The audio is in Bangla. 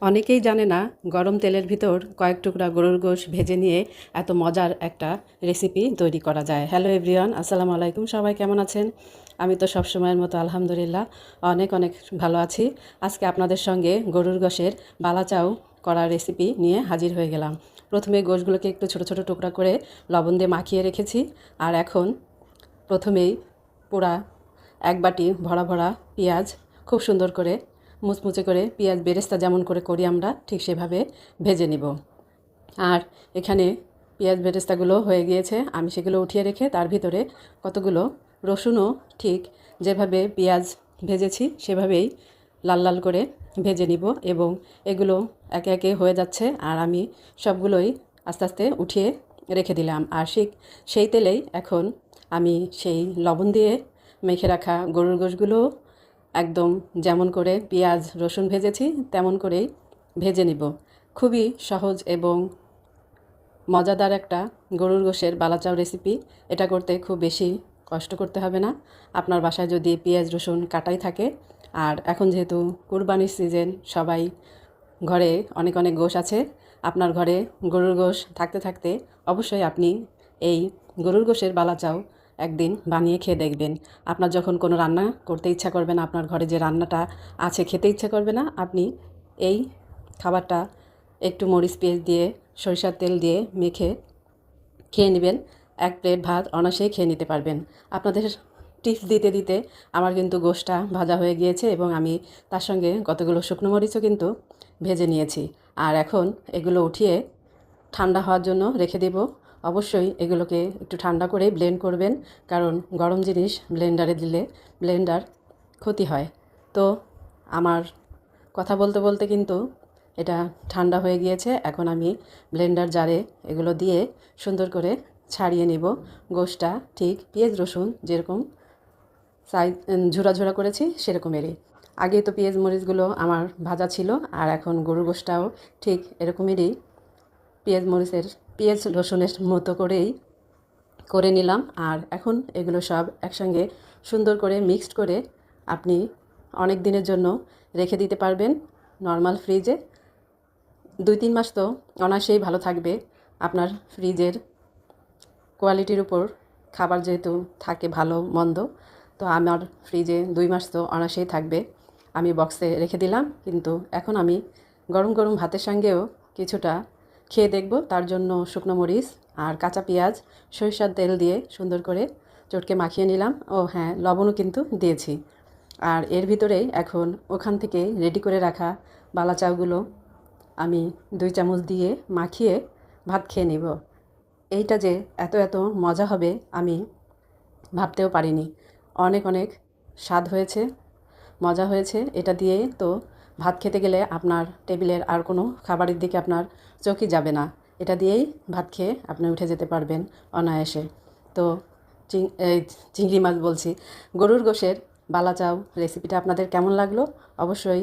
অনেকেই জানে না গরম তেলের ভিতর কয়েক টুকরা গরুর গোশ ভেজে নিয়ে এত মজার একটা রেসিপি তৈরি করা যায়। হ্যালো এভরিওয়ান, আসসালামু আলাইকুম। সবাই কেমন আছেন? আমি তো সবসময়ের মতো আলহামদুলিল্লাহ অনেক অনেক ভালো আছি। আজকে আপনাদের সঙ্গে গরুর গোশের বালাচাও করার রেসিপি নিয়ে হাজির হয়ে গেলাম। প্রথমে গোশগুলোকে একটু ছোট ছোট টুকরা করে লবণ দিয়ে মাখিয়ে রেখেছি। আর এখন প্রথমেই পুরা এক বাটি ভরা ভরা পেঁয়াজ খুব সুন্দর করে মুচমুচে করে পেঁয়াজ বেরেস্তা যেমন করে করি আমরা ঠিক সেভাবে ভেজে নিব। আর এখানে পেঁয়াজ বেরেস্তাগুলো হয়ে গিয়েছে, আমি সেগুলো উঠিয়ে রেখে তার ভিতরে কতগুলো রসুনও ঠিক যেভাবে পেঁয়াজ ভেজেছি সেভাবেই লাল লাল করে ভেজে নিব। এবং এগুলো একে একে হয়ে যাচ্ছে আর আমি সবগুলোই আস্তে আস্তে উঠিয়ে রেখে দিলাম। আর সেই তেলেই এখন আমি সেই লবণ দিয়ে মেখে রাখা গরুর গোশগুলো একদম যেমন করে পেঁয়াজ রসুন ভেজেছি তেমন করেই ভেজে নিব। খুবই সহজ এবং মজাদার একটা গরুর গোশের বালাচাও রেসিপি। এটা করতে খুব বেশি কষ্ট করতে হবে না। আপনার বাসায় যদি পেঁয়াজ রসুন কাটাই থাকে, আর এখন যেহেতু কুরবানির সিজন, সবাই ঘরে অনেক অনেক গোশ আছে, আপনার ঘরে গরুর গোশ থাকতে থাকতে অবশ্যই আপনি এই গরুর গোশের বালাচাও একদিন বানিয়ে খেয়ে দেখবেন। আপনার যখন কোনো রান্না করতে ইচ্ছা করবে না, আপনার ঘরে যে রান্নাটা আছে খেতে ইচ্ছা করবে না, আপনি এই খাবারটা একটু মরিচ পেস্ট দিয়ে সরিষার তেল দিয়ে মেখে খেয়ে নেবেন। এক প্লেট ভাত অনায়াসেই খেয়ে নিতে পারবেন। আপনাদের টিপস দিতে দিতে আমার কিন্তু গোশটা ভাজা হয়ে গিয়েছে এবং আমি তার সঙ্গে কতগুলো শুকনো মরিচও কিন্তু ভেজে নিয়েছি। আর এখন এগুলো উঠিয়ে ঠান্ডা হওয়ার জন্য রেখে দেব। অবশ্যই এগুলোকে একটু ঠান্ডা করে ব্লেন্ড করবেন, কারণ গরম জিনিস ব্লেন্ডারে দিলে ব্লেন্ডার ক্ষতি হয়। তো আমার কথা বলতে বলতে কিন্তু এটা ঠান্ডা হয়ে গিয়েছে। এখন আমি ব্লেন্ডার জারে এগুলো দিয়ে সুন্দর করে ছাড়িয়ে নেব। গোশটা ঠিক পেঁয়াজ রসুন যেরকম সাইজ ঝোড়া ঝোড়া করেছি সেরকমেরই। আগে তো পেঁয়াজ মরিচগুলো আমার ভাজা ছিল, আর এখন গরুর গোশটাও ঠিক এরকমেরই পেঁয়াজ রসুনের মতো করেই করে নিলাম। আর এখন এগুলো সব একসঙ্গে সুন্দর করে মিক্সড করে আপনি অনেক দিনের জন্য রেখে দিতে পারবেন নর্মাল ফ্রিজে। 2-3 মাস তো অনায়াসেই ভালো থাকবে। আপনার ফ্রিজের কোয়ালিটির উপর খাবার যেহেতু থাকে ভালো মন্দ, তো আমার ফ্রিজে 2 মাস তো অনায়াসেই থাকবে। আমি বক্সে রেখে দিলাম, কিন্তু এখন আমি গরম গরম ভাতের সঙ্গেও কিছুটা খেয়ে দেখব। তার জন্য শুকনো মরিচ আর কাঁচা পেঁয়াজ সরিষার তেল দিয়ে সুন্দর করে চটকে মাখিয়ে নিলাম। ও হ্যাঁ, লবণও কিন্তু দিয়েছি। আর এর ভিতরেই এখন ওখান থেকে রেডি করে রাখা বালাচাওগুলো আমি 2 চামচ দিয়ে মাখিয়ে ভাত খেয়ে নেব। এইটা যে এত এত মজা হবে আমি ভাবতেও পারিনি। অনেক অনেক স্বাদ হয়েছে, মজা হয়েছে। এটা দিয়ে তো ভাত খেতে গেলে আপনার টেবিলের আর কোনো খাবারের দিকে আপনার চোখই যাবে না। এটা দিয়েই ভাত খেয়ে আপনি উঠে যেতে পারবেন অনায়াসে। তো চিংড়ি মাছ বলছি, গরুর গোশের বালাচাও রেসিপিটা আপনাদের কেমন লাগলো অবশ্যই